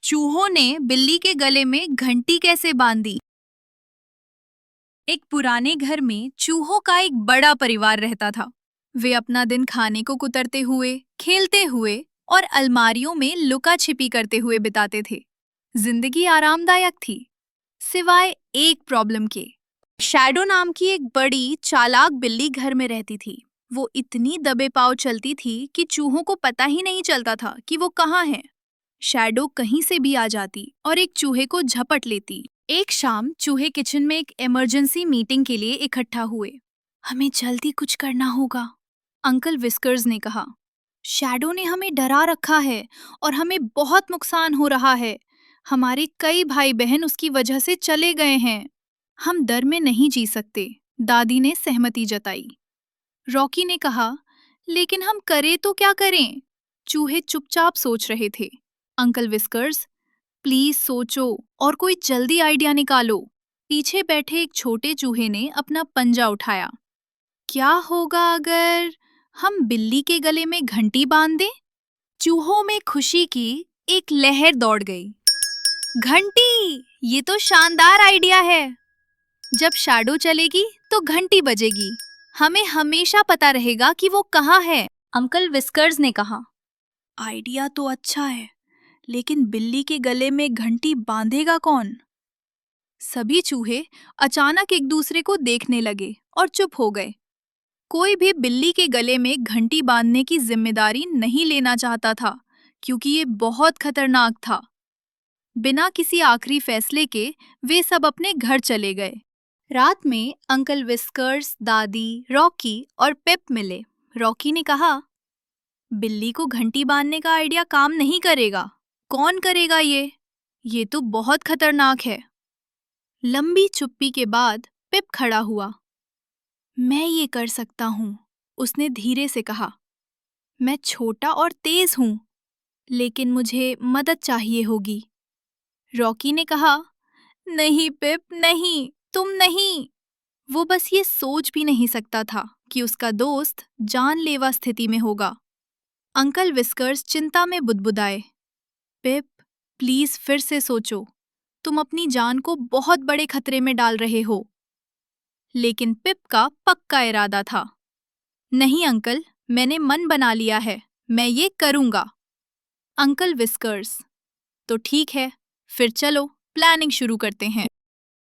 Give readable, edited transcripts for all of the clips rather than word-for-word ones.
चूहों ने बिल्ली के गले में घंटी कैसे बांधी। एक पुराने घर में चूहों का एक बड़ा परिवार रहता था। वे अपना दिन खाने को कुतरते हुए, खेलते हुए और अलमारियों में लुका छिपी करते हुए बिताते थे। जिंदगी आरामदायक थी, सिवाय एक प्रॉब्लम के। शैडो नाम की एक बड़ी चालाक बिल्ली घर में रहती थी। वो इतनी दबे पाव चलती थी कि चूहों को पता ही नहीं चलता था कि वो कहाँ है। शैडो कहीं से भी आ जाती और एक चूहे को झपट लेती। एक शाम चूहे किचन में एक इमरजेंसी मीटिंग के लिए इकट्ठा हुए। हमें जल्दी कुछ करना होगा, अंकल विस्कर्स ने कहा। शैडो ने हमें डरा रखा है और हमें बहुत नुकसान हो रहा है। हमारे कई भाई बहन उसकी वजह से चले गए हैं। हम डर में नहीं जी सकते, दादी ने सहमति जताई। रॉकी ने कहा, लेकिन हम करें तो क्या करें? चूहे चुपचाप सोच रहे थे। अंकल विस्कर्स, प्लीज सोचो और कोई जल्दी आइडिया निकालो। पीछे बैठे एक छोटे चूहे ने अपना पंजा उठाया। क्या होगा अगर हम बिल्ली के गले में घंटी बांध दें? चूहों में खुशी की एक लहर दौड़ गई। घंटी! ये तो शानदार आइडिया है। जब शैडो चलेगी तो घंटी बजेगी। हमें हमेशा पता रहेगा कि वो कहाँ है, अंकल विस्कर्स ने कहा। आइडिया तो अच्छा है, लेकिन बिल्ली के गले में घंटी बांधेगा कौन? सभी चूहे अचानक एक दूसरे को देखने लगे और चुप हो गए। कोई भी बिल्ली के गले में घंटी बांधने की जिम्मेदारी नहीं लेना चाहता था, क्योंकि ये बहुत खतरनाक था। बिना किसी आखिरी फैसले के वे सब अपने घर चले गए। रात में अंकल विस्कर्स, दादी, रॉकी और पिप मिले। रॉकी ने कहा, बिल्ली को घंटी बांधने का आइडिया काम नहीं करेगा। कौन करेगा ये? ये तो बहुत खतरनाक है। लंबी चुप्पी के बाद पिप खड़ा हुआ। मैं ये कर सकता हूँ, उसने धीरे से कहा। मैं छोटा और तेज हूँ, लेकिन मुझे मदद चाहिए होगी। रॉकी ने कहा, नहीं पिप, नहीं, तुम नहीं। वो बस ये सोच भी नहीं सकता था कि उसका दोस्त जानलेवा स्थिति में होगा। अंकल विस्कर्स चिंता में बुदबुदाए, पिप, प्लीज फिर से सोचो। तुम अपनी जान को बहुत बड़े खतरे में डाल रहे हो। लेकिन पिप का पक्का इरादा था। नहीं अंकल, मैंने मन बना लिया है, मैं ये करूंगा। अंकल विस्कर्स, तो ठीक है, फिर चलो प्लानिंग शुरू करते हैं।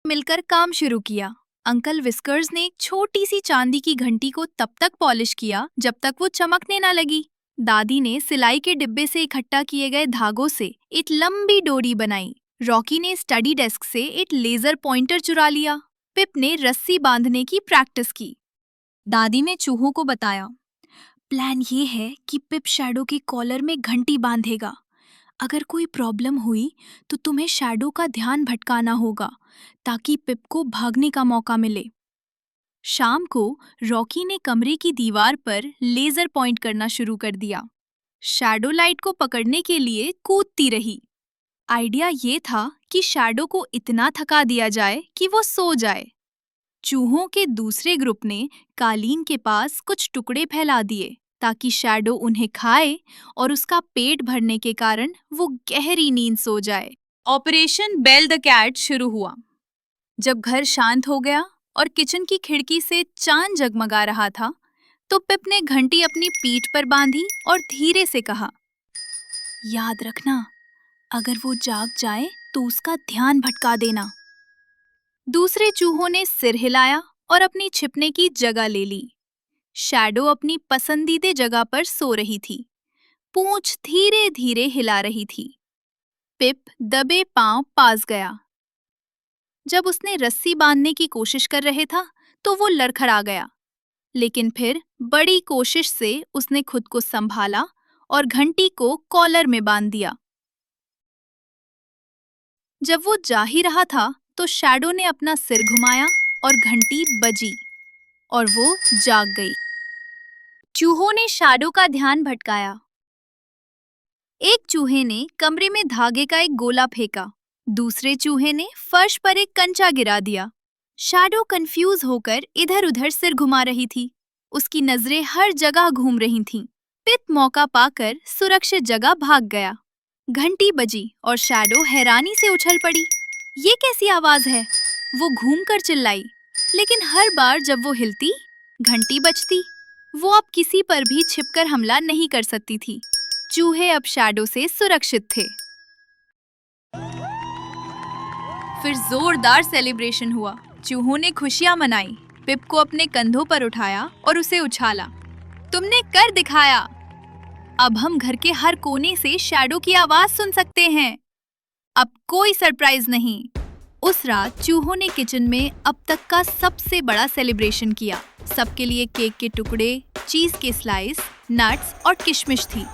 मिलकर काम शुरू किया। अंकल विस्कर्स ने एक छोटी सी चांदी की घंटी को तब तक पॉलिश किया जब तक वो चमकने ना लगी। दादी ने सिलाई के डिब्बे से इकट्ठा किए गए धागों से एक लंबी डोरी बनाई। रॉकी ने स्टडी डेस्क से एक लेजर पॉइंटर चुरा लिया। पिप ने रस्सी बांधने की प्रैक्टिस की। दादी ने चूहों को बताया, प्लान ये है कि पिप शैडो के कॉलर में घंटी बांधेगा। अगर कोई प्रॉब्लम हुई तो तुम्हें शैडो का ध्यान भटकाना होगा, ताकि पिप को भागने का मौका मिले। शाम को रॉकी ने कमरे की दीवार पर लेजर पॉइंट करना शुरू कर दिया। शैडो लाइट को पकड़ने के लिए कूदती रही। आइडिया ये था कि शैडो को इतना थका दिया जाए कि वो सो जाए। चूहों के दूसरे ग्रुप ने कालीन के पास कुछ टुकड़े फैला दिए ताकि शैडो उन्हें खाए और उसका पेट भरने के कारण वो गहरी नींद सो जाए। ऑपरेशन बेल द कैट शुरू हुआ। जब घर शांत हो गया और किचन की खिड़की से चांद जगमगा रहा था, तो पिप ने घंटी अपनी पीठ पर बांधी और धीरे से कहा, याद रखना, अगर वो जाग जाए तो उसका ध्यान भटका देना। दूसरे चूहों ने सिर हिलाया और अपनी छिपने की जगह ले ली। शैडो अपनी पसंदीदा जगह पर सो रही थी, पूंछ धीरे धीरे हिला रही थी। पिप दबे पांव पास गया। जब उसने रस्सी बांधने की कोशिश कर रहे था तो वो लड़खड़ा गया, लेकिन फिर बड़ी कोशिश से उसने खुद को संभाला और घंटी को कॉलर में बांध दिया। जब वो जा ही रहा था तो शैडो ने अपना सिर घुमाया और घंटी बजी और वो जाग गई। चूहों ने शैडो का ध्यान भटकाया। एक चूहे ने कमरे में धागे का एक गोला फेंका। दूसरे चूहे ने फर्श पर एक कंचा गिरा दिया। शैडो कंफ्यूज होकर इधर-उधर सिर घुमा रही थी। उसकी नजरें हर जगह घूम रही थीं। पिप मौका पाकर सुरक्षित जगह भाग गया। घंटी बजी और शैडो हैरानी से उछल पड़ी। ये कैसी आवाज है? वो घूमकर चिल्लाई, लेकिन हर बार जब वो हिलती, घंटी बजती। वो अब किसी पर भी छिपकर हमला नहीं कर सकती थी। चूहे अब शैडो से सुरक्षित थे। फिर जोरदार सेलिब्रेशन हुआ। चूहों ने खुशियां मनाई, पिप को अपने कंधों पर उठाया और उसे उछाला। तुमने कर दिखाया। अब हम घर के हर कोने से शैडो की आवाज सुन सकते हैं। अब कोई सरप्राइज नहीं। उस रात चूहों ने किचन में अब तक का सबसे बड़ा सेलिब्रेशन किया। सबके लिए केक के टुकड़े, चीज के स्लाइस, नट्स और किशमिश थी।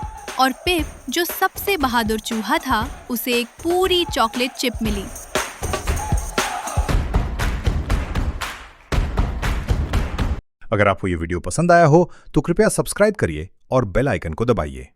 और पिप, जो सबसे बहादुर चूहा था, उसे एक पूरी चॉकलेट चिप मिली। अगर आपको ये वीडियो पसंद आया हो तो कृपया सब्सक्राइब करिए और बेल आइकन को दबाइए।